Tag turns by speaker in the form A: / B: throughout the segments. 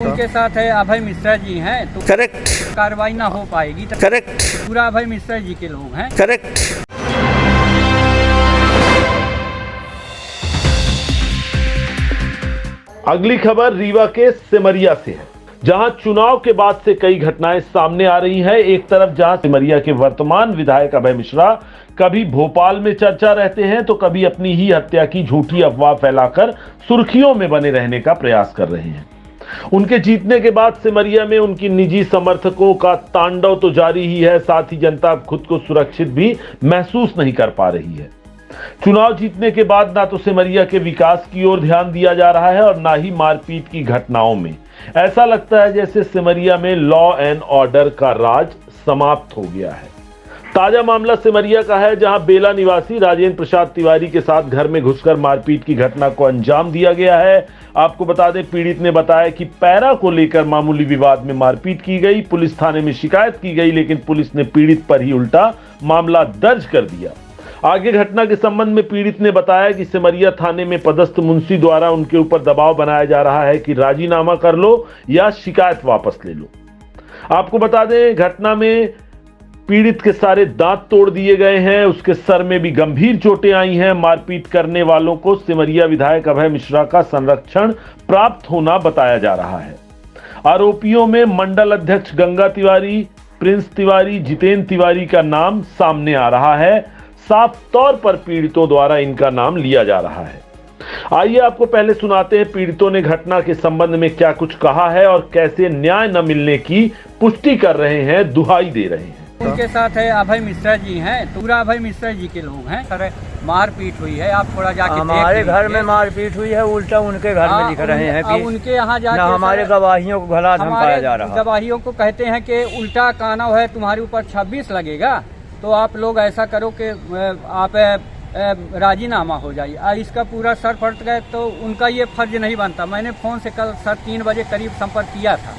A: उनके साथ है अभय मिश्रा जी हैं, तो
B: करेक्ट,
A: कार्रवाई ना हो पाएगी। तो
B: करेक्ट,
A: पूरा अभय मिश्रा जी के लोग हैं।
B: करेक्ट। अगली खबर रीवा के सिमरिया से है, जहां चुनाव के बाद से कई घटनाएं सामने आ रही हैं। एक तरफ जहां सिमरिया के वर्तमान विधायक अभय मिश्रा कभी भोपाल में चर्चा रहते हैं, तो कभी अपनी ही हत्या की झूठी अफवाह फैलाकर सुर्खियों में बने रहने का प्रयास कर रहे हैं। उनके जीतने के बाद सिमरिया में उनकी निजी समर्थकों का तांडव तो जारी ही है, साथ ही जनता खुद को सुरक्षित भी महसूस नहीं कर पा रही है। चुनाव जीतने के बाद ना तो सिमरिया के विकास की ओर ध्यान दिया जा रहा है और ना ही मारपीट की घटनाओं में। ऐसा लगता है जैसे सिमरिया में लॉ एंड ऑर्डर का राज समाप्त हो गया है। ताजा मामला सिमरिया का है, जहां बेला निवासी राजेंद्र प्रसाद तिवारी के साथ घर में घुसकर मारपीट की घटना को अंजाम दिया गया है। आपको बता दें, पीड़ित ने बताया कि पैरा को लेकर मामूली विवाद में मारपीट की गई। पुलिस थाने में शिकायत की गई, लेकिन पुलिस ने पीड़ित पर ही उल्टा मामला दर्ज कर दिया। आगे घटना के संबंध में पीड़ित ने बताया कि सिमरिया थाने में पदस्थ मुंशी द्वारा उनके ऊपर दबाव बनाया जा रहा है कि राजीनामा कर लो या शिकायत वापस ले लो। आपको बता दें, घटना में पीड़ित के सारे दांत तोड़ दिए गए हैं, उसके सर में भी गंभीर चोटें आई हैं। मारपीट करने वालों को सिमरिया विधायक अभय मिश्रा का संरक्षण प्राप्त होना बताया जा रहा है। आरोपियों में मंडल अध्यक्ष गंगा तिवारी, प्रिंस तिवारी, जितेंद्र तिवारी का नाम सामने आ रहा है। साफ तौर पर पीड़ितों द्वारा इनका नाम लिया जा रहा है। आइए आपको पहले सुनाते हैं पीड़ितों ने घटना के संबंध में क्या कुछ कहा है और कैसे न्याय न मिलने की पुष्टि कर रहे हैं, दुहाई दे रहे हैं।
A: उनके साथ है अभय मिश्रा जी हैं, पूरा अभय मिश्रा जी के लोग हैं। सर मारपीट हुई है, आप थोड़ा जाके
C: हमारे घर में मारपीट हुई है, उल्टा उनके घर में लिख रहे हैं कि
A: उनके यहाँ जाके
C: हमारे गवाहियों को भला धमकाया जा रहा है।
A: गवाहियों को कहते हैं कि उल्टा कानव है, तुम्हारे ऊपर 26 लगेगा, तो आप लोग ऐसा करो कि आप राजीनामा हो जाइए। इसका पूरा सर फट गए, तो उनका ये फर्ज नहीं बनता। मैंने फोन से कल सर 3 बजे करीब संपर्क किया था,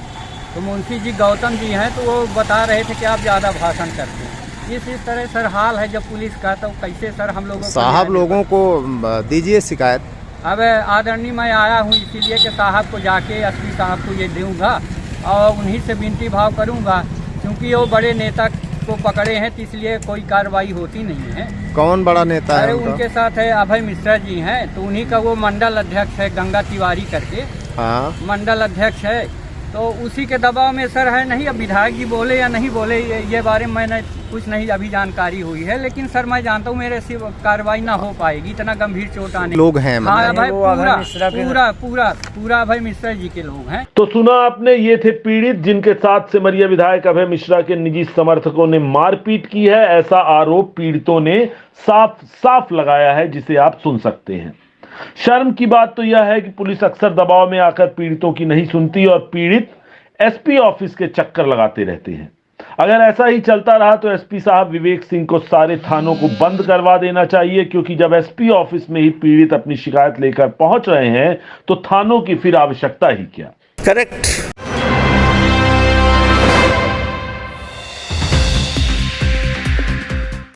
A: तो मुंशी जी गौतम जी हैं, तो वो बता रहे थे कि आप ज़्यादा भाषण करते हैं। इस तरह सर हाल है जब पुलिस का, तो कैसे सर हम लोगों
D: साहब लोगों को दीजिए शिकायत।
A: अब आदरणीय मैं आया हूँ इसीलिए कि साहब को जाके एसपी साहब को ये दूंगा और उन्हीं से विनती भाव करूँगा, क्योंकि वो बड़े नेता को पकड़े हैं, तो इसलिए कोई कार्रवाई होती नहीं है।
D: कौन बड़ा नेता है?
A: अरे उनके साथ है अभय मिश्रा जी हैं, तो उन्हीं का वो मंडल अध्यक्ष है गंगा तिवारी करके।
D: हाँ,
A: मंडल अध्यक्ष है, तो उसी के दबाव में सर है। नहीं, अब विधायक जी बोले या नहीं बोले ये बारे में मैंने कुछ नहीं अभी जानकारी हुई है, लेकिन सर मैं जानता हूँ मेरे से कार्रवाई ना हो पाएगी, इतना गंभीर चोट आने
D: लोग हैं।
A: हाँ भाई, पूरा अभय मिश्रा जी के लोग हैं।
B: तो सुना आपने, ये थे पीड़ित जिनके साथ सिमरिया विधायक अभय मिश्रा के निजी समर्थकों ने मारपीट की है। ऐसा आरोप पीड़ितों ने साफ साफ लगाया है, जिसे आप सुन सकते हैं। शर्म की बात तो यह है कि पुलिस अक्सर दबाव में आकर पीड़ितों की नहीं सुनती और पीड़ित एसपी ऑफिस के चक्कर लगाते रहते हैं। अगर ऐसा ही चलता रहा तो एसपी साहब विवेक सिंह को सारे थानों को बंद करवा देना चाहिए, क्योंकि जब एसपी ऑफिस में ही पीड़ित अपनी शिकायत लेकर पहुंच रहे हैं तो थानों की फिर आवश्यकता ही क्या। करेक्ट।